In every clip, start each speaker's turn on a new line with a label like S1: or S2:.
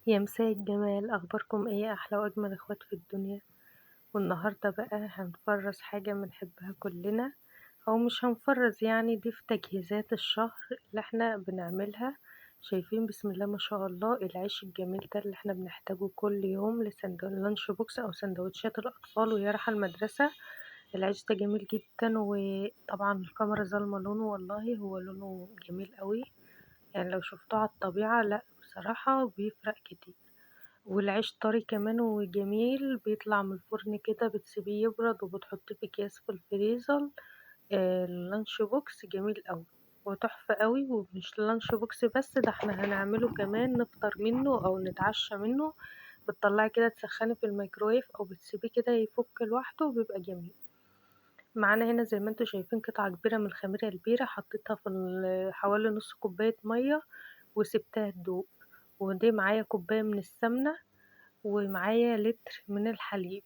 S1: يا مساء الجمال، اخباركم ايه؟ احلى واجمل اخوات في الدنيا. والنهارده بقى هنفرز حاجه بنحبها كلنا، او مش هنفرز يعني، دي في تجهيزات الشهر اللي احنا بنعملها. شايفين بسم الله ما شاء الله العيش الجميل ده اللي احنا بنحتاجه كل يوم للانش بوكس او سندوتشات الاطفال وهي رايحه المدرسه. العيش ده جميل جدا، وطبعا الكاميرا ظالمه لونه، والله هو لونه جميل قوي. يعني لو شفتوه على الطبيعه، لا بصراحه بيفرق كتير. والعيش طري كمان وجميل، بيطلع من الفرن كده، بتسيبيه يبرد وبتحطيه في اكياس في الفريزر. اللانش بوكس جميل قوي وتحفة قوي. ومش اللانش بوكس بس، ده احنا هنعمله كمان نفطر منه او نتعشى منه. بتطلعي كده تسخني في الميكرويف او بتسيبيه كده يفك لوحده وبيبقى جميل. معانا هنا زي ما انتوا شايفين قطعة كبيرة من الخميرة البيرة، حطيتها في حوالي نص كوباية مية وسبتها تدوب. ودي معايا كوباية من السمنة، ومعايا لتر من الحليب.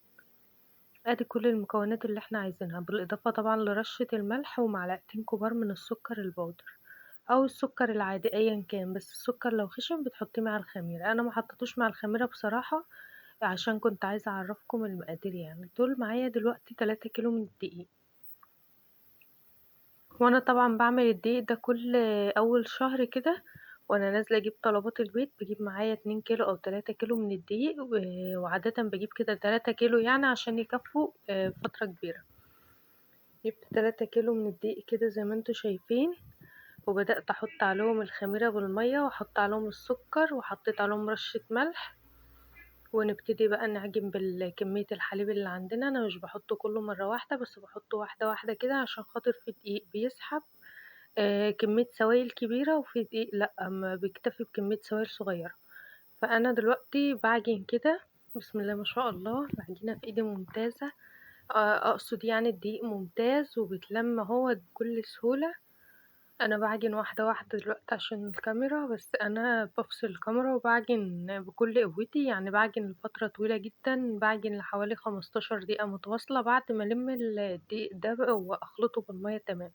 S1: ادي كل المكونات اللي احنا عايزينها، بالاضافة طبعا لرشة الملح ومعلقتين كبار من السكر البودر او السكر العادي ايا كان، بس السكر لو خشن بتحطيه مع الخميرة. انا ما حطيتوش مع الخميرة بصراحة عشان كنت عايزة اعرفكم المقادير. يعني دول معايا دلوقتي 3 كيلو من الدقيق. وانا طبعا بعمل الدقيق ده كل اول شهر كده، وانا نازله اجيب طلبات البيت بجيب معايا 2 كيلو او 3 كيلو من الدقيق، وعاده بجيب كده 3 كيلو يعني عشان يكفوا فتره كبيره. جبت 3 كيلو من الدقيق كده زي ما انتوا شايفين، وبدات احط عليهم الخميره بالميه واحط عليهم السكر وحطيت عليهم رشه ملح. ونبتدي بقى نعجن بالكمية الحليب اللي عندنا. انا مش بحطه كله مرة واحدة، بس بحطه واحدة واحدة كده عشان خاطر في دقيق بيسحب كمية سوائل كبيرة، وفي دقيق لأ، ما بيكتفي بكمية سوائل صغيرة. فأنا دلوقتي بعجن كده بسم الله ما شاء الله. العجينة في ايدي ممتازة، أقصد يعني الدقيق ممتاز وبتلم هو بكل سهولة. أنا بعجن واحدة واحدة دلوقتي عشان الكاميرا، بس أنا بفصل الكاميرا وبعجن بكل قوتي. يعني بعجن لفترة طويلة جدا، بعجن لحوالي 15 دقيقة متواصلة بعد ما ألم الدقيق ده بقى وأخلطه بالمية تمام.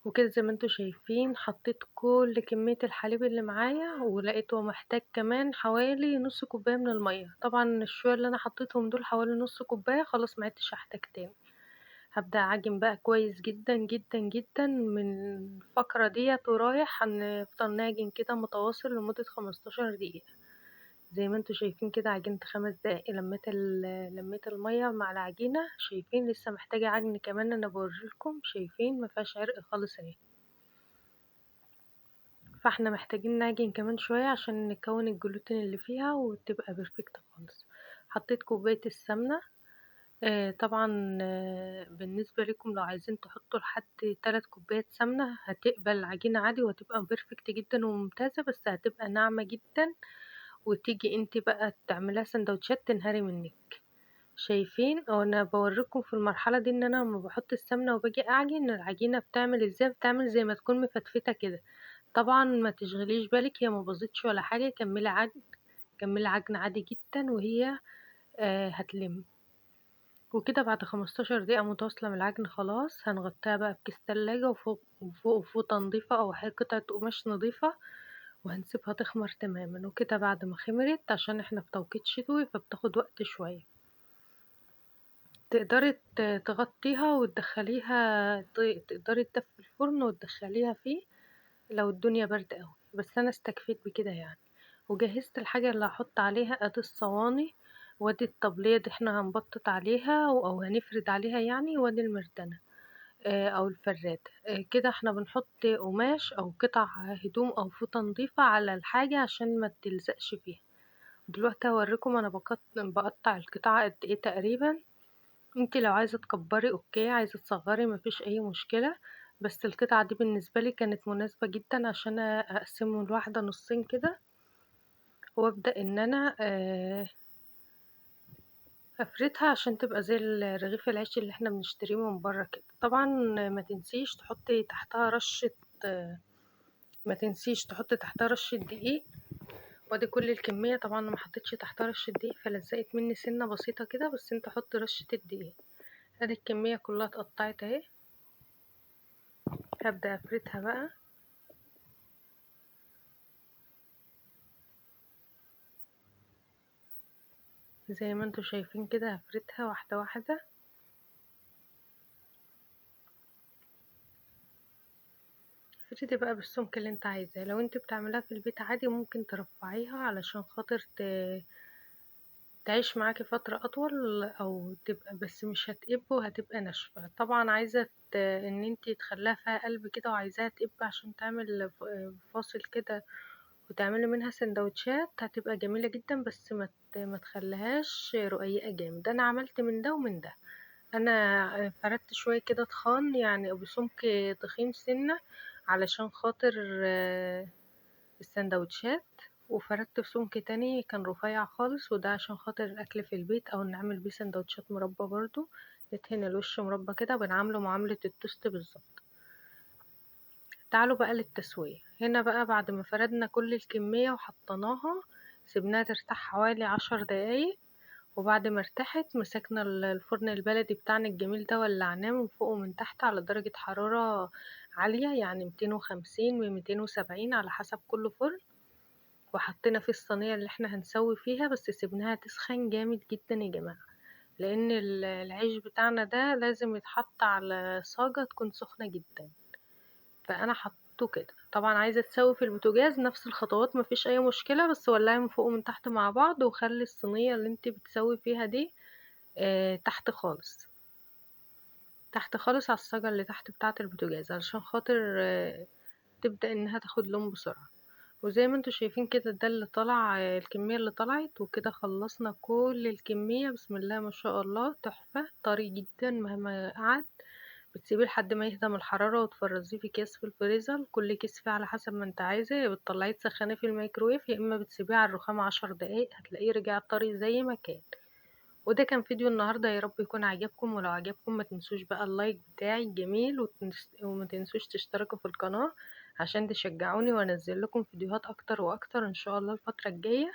S1: وكده زي ما انتوا شايفين حطيت كل كمية الحليب اللي معايا، ولقيته محتاج كمان حوالي نص كوباية من المية. طبعا الشوية اللي انا حطيتهم دول حوالي نص كوباية، خلاص معدتش هحتاج تاني. هبدأ اعجن بقى كويس جدا جدا جدا من الفقرة ديت ورايح، هنفضل نعجن كده متواصل لمدة 15 دقيقة. زي ما انتوا شايفين كده عجنت 5 دقايق، لميت المية مع العجينة. شايفين لسه محتاجة عجن كمان، انا بوريلكم. شايفين مفيهاش عرق خالص اهي. فاحنا محتاجين نعجن كمان شوية عشان نكون الجلوتين اللي فيها وتبقى بيرفكت خالص. حطيت كوباية السمنة. طبعا بالنسبة لكم لو عايزين تحطوا لحد 3 كوبايات سمنة هتقبل العجينة عادي وهتبقى بيرفكت جدا وممتازة، بس هتبقى ناعمة جدا وتيجي انت بقى تعملها سندوتشات تنهري منك. شايفين انا بوريكم في المرحلة دي ان انا لما بحط السمنة وباجي اعجن العجينة بتعمل ازاي، بتعمل زي ما تكون مفتفتة كده. طبعا ما تشغليش بالك، هي ما باظتش ولا حاجة. كملي عجن، كملي عجن عادي جدا وهي هتلم. وكده بعد 15 دقيقة متواصلة من العجن خلاص هنغطيها بقى بكيس تلاجة، وفوق فوطة نظيفة أو قطعة قماش نظيفة، وهنسيبها تخمر تماما. وكده بعد ما خمرت، عشان احنا في توقيت شتوي فبتاخد وقت شوية، تقدري تغطيها وتدخليها، تقدري تدفي الفرن وتدخليها فيه لو الدنيا برد قوي. بس انا استكفيت بكده يعني. وجهزت الحاجة اللي هحط عليها، ادي الصواني وادي الطبلية دي احنا هنبطط عليها او هنفرد عليها يعني، وادي المردنة او الفراد. كده احنا بنحط قماش او قطع هدوم او فوطة نظيفة على الحاجة عشان ما تلزقش فيها. دلوقتي هوريكم انا بقطع القطعة قد ايه تقريبا. انت لو عايزة تكبري اوكي، عايزة تصغري مفيش اي مشكلة. بس القطعة دي بالنسبة لي كانت مناسبة جدا عشان اقسمه الواحدة نصين كده، وابدأ ان انا افردها عشان تبقى زي رغيف العيش اللي احنا بنشتريه من بره كده. طبعا ما تنسيش تحطي تحتها رشة ما تنسيش تحطي تحتها رشة دقيق. وادي كل الكمية. طبعا أنا ما حطيتش تحتها رشة دقيق فلزقت مني سنة بسيطة كده، بس انت حطي رشة الدقيق. ادي الكمية كلها اتقطعت اهي. هبدأ افردها بقى. زي ما انتوا شايفين كده هفردها واحدة واحدة. افردي بقى بالسمك اللي انت عايزاه. لو انت بتعملها في البيت عادي ممكن ترفعيها علشان خاطر تعيش معاكي فترة أطول، أو تبقى بس مش هتقب وهتبقى ناشفة. طبعا عايزة إن انتي تخليها فيها قلب كده، وعايزاها تقب عشان تعمل فاصل كده وتعملي منها سندوتشات، هتبقى جميلة جدا. بس ما تخليهاش رقيقة جامد. أنا عملت من ده ومن ده. أنا فردت شوية كده تخان، يعني بسمك تخين سنة، علشان خاطر السندوتشات. وفردت في سمك تاني كان رفيع خالص، وده عشان خاطر الاكل في البيت او نعمل بيه سندوتشات مربى برضو. ندهن الوش مربى كده، بنعامله معاملة التوست بالظبط. تعالوا بقى للتسوية. هنا بقى بعد ما فردنا كل الكمية وحطيناها، سيبناها ترتاح حوالي 10 دقايق. وبعد ما ارتاحت مسكنا الفرن البلدي بتاعنا الجميل ده، ولعناه من فوق ومن تحت على درجة حرارة عالية، يعني 250 و270 على حسب كل فرن. وحطينا فيه الصينية اللي احنا هنسوي فيها، بس سيبناها تسخن جامد جدا يا جماعة، لان العيش بتاعنا ده لازم يتحط على صاجة تكون سخنة جدا. فانا حطيته كده. طبعا عايزة تسوي في البوتاجاز نفس الخطوات مفيش اي مشكلة، بس ولعي من فوق ومن تحت مع بعض، وخلي الصينية اللي انت بتسوي فيها دي تحت خالص، تحت خالص على الصاجة اللي تحت بتاعة البوتاجاز، علشان خاطر تبدأ انها تاخد لون بسرعة. وزي ما انتوا شايفين كده، ده اللي طلع الكمية اللي طلعت. وكده خلصنا كل الكمية. بسم الله ما شاء الله، تحفة، طري جدا مهما قعد. بتسيبيه لحد ما يهدى من الحرارة وتفرزيه في اكياس في الفريزر. كل كيس فيه على حسب ما انت عايزة، يا بتطلعيه تسخنيه في الميكرويف، يا اما بتسيبيه على الرخام 10 دقايق، هتلاقيه رجع طري زي ما كان. وده كان فيديو النهاردة، يا رب يكون عجبكم. ولو عجبكم ما تنسوش بقى اللايك بتاعي الجميل، وما تنسوش تشتركوا في القناة عشان تشجعوني وانزل لكم فيديوهات اكتر واكتر ان شاء الله الفترة الجاية.